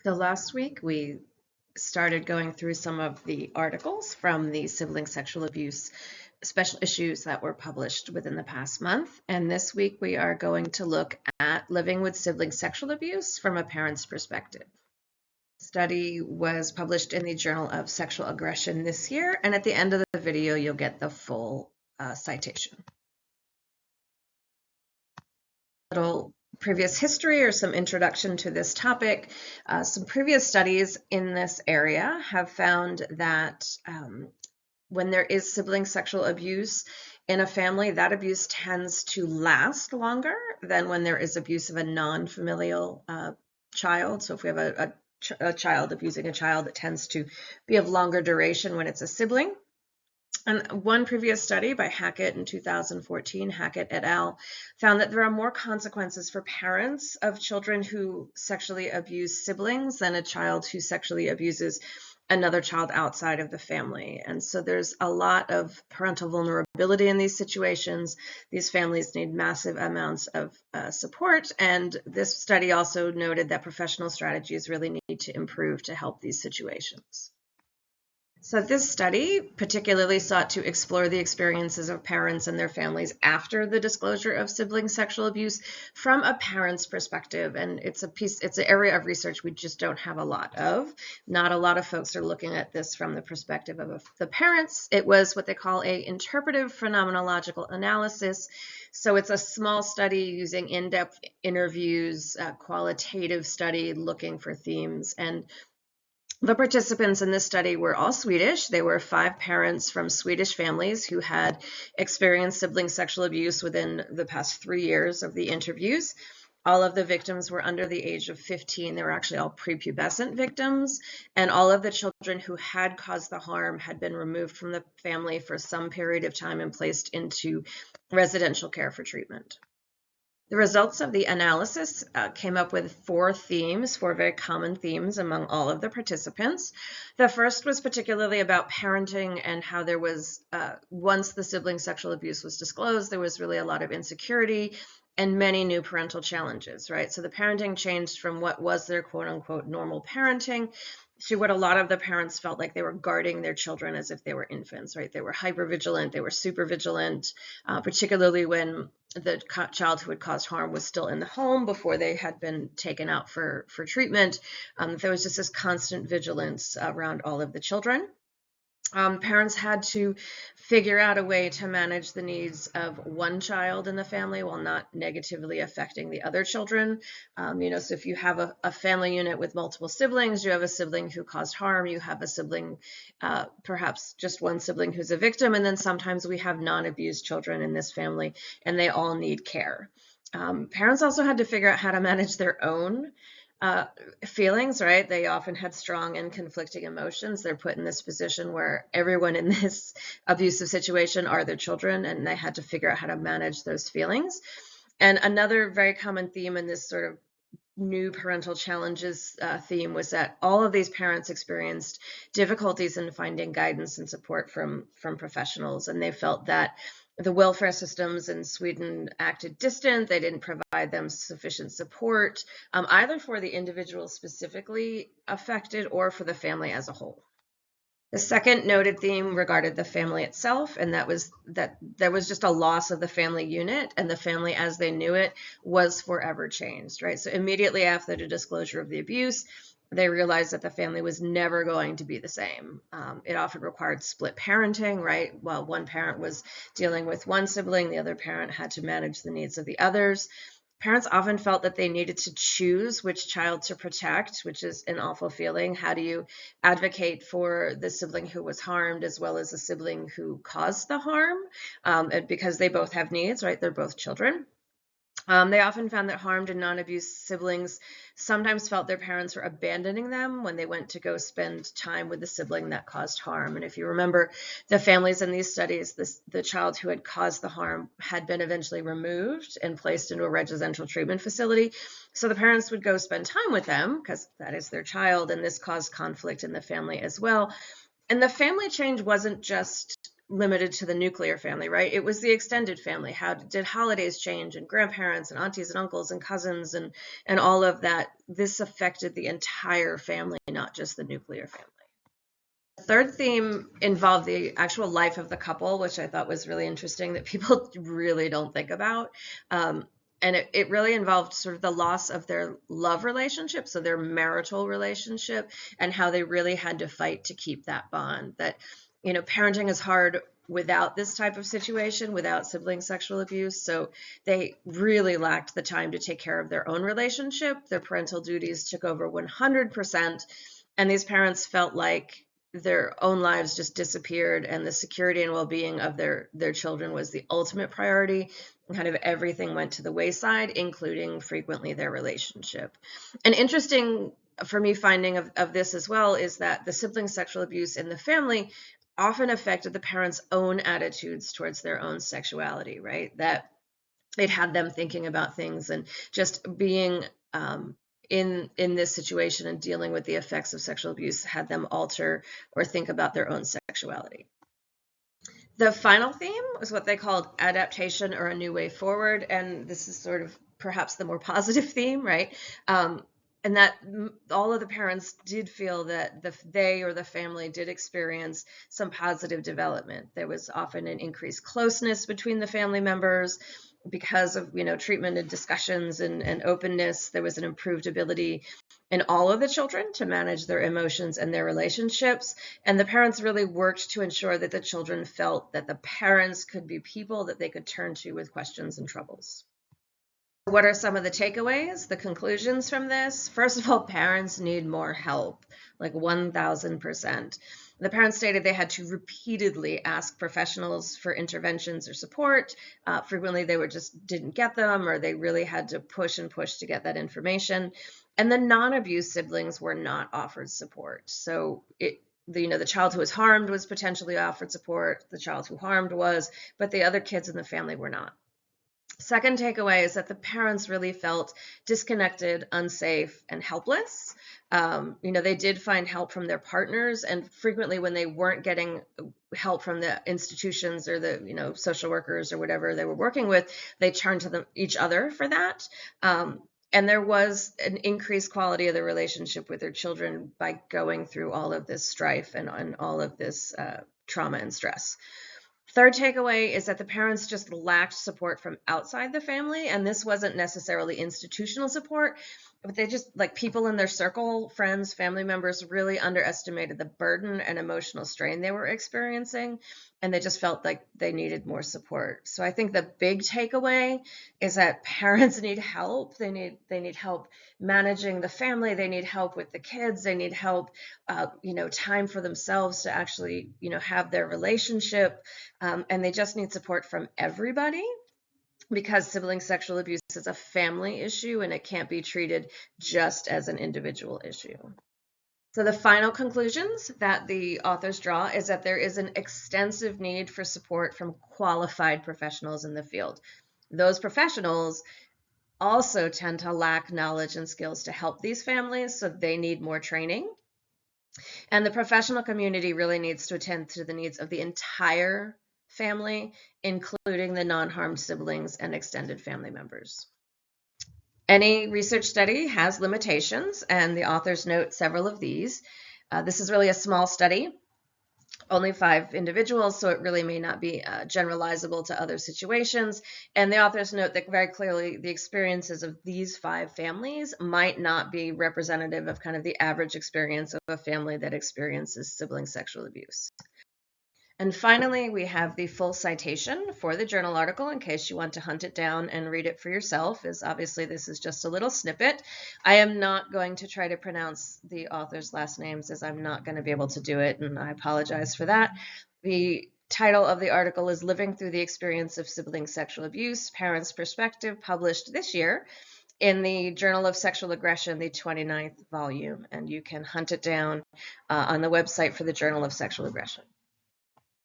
So last week we started going through some of the articles from the sibling sexual abuse special issues that were published within the past month. And this week we are going to look at living with sibling sexual abuse from a parent's perspective. The study was published in the Journal of Sexual Aggression this year, and at the end of the video you'll get the full citation. Little previous history or some introduction to this topic. Some previous studies in this area have found that when there is sibling sexual abuse in a family, that abuse tends to last longer than when there is abuse of a non-familial child. So if we have a child abusing a child, it tends to be of longer duration when it's a sibling. And one previous study by Hackett in 2014, Hackett et al., found that there are more consequences for parents of children who sexually abuse siblings than a child who sexually abuses another child outside of the family. And so there's a lot of parental vulnerability in these situations. These families need massive amounts of support. And this study also noted that professional strategies really need to improve to help these situations. So this study particularly sought to explore the experiences of parents and their families after the disclosure of sibling sexual abuse from a parent's perspective. And it's an area of research we just don't have a lot of. Not a lot of folks are looking at this from the perspective of the parents. It was what they call an interpretive phenomenological analysis. So it's a small study using in-depth interviews, qualitative study looking for themes. And the participants in this study were all Swedish. They were 5 parents from Swedish families who had experienced sibling sexual abuse within the past 3 years of the interviews. All of the victims were under the age of 15. They were actually all prepubescent victims, and all of the children who had caused the harm had been removed from the family for some period of time and placed into residential care for treatment. The results of the analysis came up with 4 very common themes among all of the participants. The first was particularly about parenting and how there was, once the sibling sexual abuse was disclosed, there was really a lot of insecurity and many new parental challenges, right? So the parenting changed from what was their quote unquote normal parenting to what a lot of the parents felt like they were guarding their children as if they were infants, right? They were hypervigilant, they were super vigilant, particularly when the child who had caused harm was still in the home before they had been taken out for treatment. There was just this constant vigilance around all of the children. Parents had to figure out a way to manage the needs of one child in the family while not negatively affecting the other children. So if you have a family unit with multiple siblings, you have a sibling who caused harm, you have a sibling, perhaps just one sibling who's a victim, and then sometimes we have non-abused children in this family, and they all need care. Parents also had to figure out how to manage their own feelings, right? They often had strong and conflicting emotions. They're put in this position where everyone in this abusive situation are their children, and they had to figure out how to manage those feelings. And another very common theme in this sort of new parental challenges theme was that all of these parents experienced difficulties in finding guidance and support from professionals, and they felt that the welfare systems in Sweden acted distant. They didn't provide them sufficient support, either for the individual specifically affected or for the family as a whole. The second noted theme regarded the family itself, and that was that there was just a loss of the family unit, and the family as they knew it was forever changed, right? So immediately after the disclosure of the abuse, they realized that the family was never going to be the same. It often required split parenting, right? While one parent was dealing with one sibling, the other parent had to manage the needs of the others. Parents often felt that they needed to choose which child to protect, which is an awful feeling. How do you advocate for the sibling who was harmed as well as the sibling who caused the harm? Because they both have needs, right? They're both children. They often found that harmed and non-abused siblings sometimes felt their parents were abandoning them when they went to go spend time with the sibling that caused harm. And if you remember the families in these studies, the child who had caused the harm had been eventually removed and placed into a residential treatment facility. So the parents would go spend time with them because that is their child, and this caused conflict in the family as well. And the family change wasn't just limited to the nuclear family, right? It was the extended family. How did holidays change, and grandparents and aunties and uncles and cousins and all of that? This affected the entire family, not just the nuclear family. The third theme involved the actual life of the couple, which I thought was really interesting that people really don't think about. And it really involved sort of the loss of their love relationship, so their marital relationship, and how they really had to fight to keep that bond. That, parenting is hard without this type of situation, without sibling sexual abuse. So they really lacked the time to take care of their own relationship. Their parental duties took over 100%. And these parents felt like their own lives just disappeared, and the security and well-being of their children was the ultimate priority, and kind of everything went to the wayside, including frequently their relationship. An interesting for me finding of this as well is that the sibling sexual abuse in the family often affected the parents' own attitudes towards their own sexuality, right? That it had them thinking about things and just being in this situation and dealing with the effects of sexual abuse had them alter or think about their own sexuality. The final theme was what they called adaptation or a new way forward, and this is sort of perhaps the more positive theme, right? And that all of the parents did feel that they or the family did experience some positive development. There was often an increased closeness between the family members because of treatment and discussions and openness. There was an improved ability in all of the children to manage their emotions and their relationships. And the parents really worked to ensure that the children felt that the parents could be people that they could turn to with questions and troubles. What are some of the takeaways, the conclusions from this? First of all, parents need more help, like 1000%. The parents stated they had to repeatedly ask professionals for interventions or support. Frequently, they just didn't get them, or they really had to push and push to get that information. And the non-abused siblings were not offered support. So the child who was harmed was potentially offered support. The child who harmed was, but the other kids in the family were not. Second takeaway is that the parents really felt disconnected, unsafe, and helpless. They did find help from their partners, and frequently when they weren't getting help from the institutions or the social workers or whatever they were working with, they turned to each other for that. And there was an increased quality of the relationship with their children by going through all of this strife and all of this trauma and stress. Third takeaway is that the parents just lacked support from outside the family, and this wasn't necessarily institutional support, but they just, like people in their circle, friends, family members, really underestimated the burden and emotional strain they were experiencing, and they just felt like they needed more support. So I think the big takeaway is that parents need help. They need help managing the family. They need help with the kids. They need help, time for themselves to actually, have their relationship. And they just need support from everybody, because sibling sexual abuse is a family issue and it can't be treated just as an individual issue. So the final conclusions that the authors draw is that there is an extensive need for support from qualified professionals in the field. Those professionals also tend to lack knowledge and skills to help these families, so they need more training. And the professional community really needs to attend to the needs of the entire family, including the non-harmed siblings and extended family members. Any research study has limitations, and the authors note several of these. This is really a small study, only 5 individuals, so it really may not be generalizable to other situations. And the authors note that very clearly the experiences of these 5 families might not be representative of kind of the average experience of a family that experiences sibling sexual abuse. And finally, we have the full citation for the journal article in case you want to hunt it down and read it for yourself, as obviously this is just a little snippet. I am not going to try to pronounce the authors' last names, as I'm not going to be able to do it, and I apologize for that. The title of the article is Living Through the Experience of Sibling Sexual Abuse, Parents' Perspective, published this year in the Journal of Sexual Aggression, the 29th volume, and you can hunt it down on the website for the Journal of Sexual Aggression.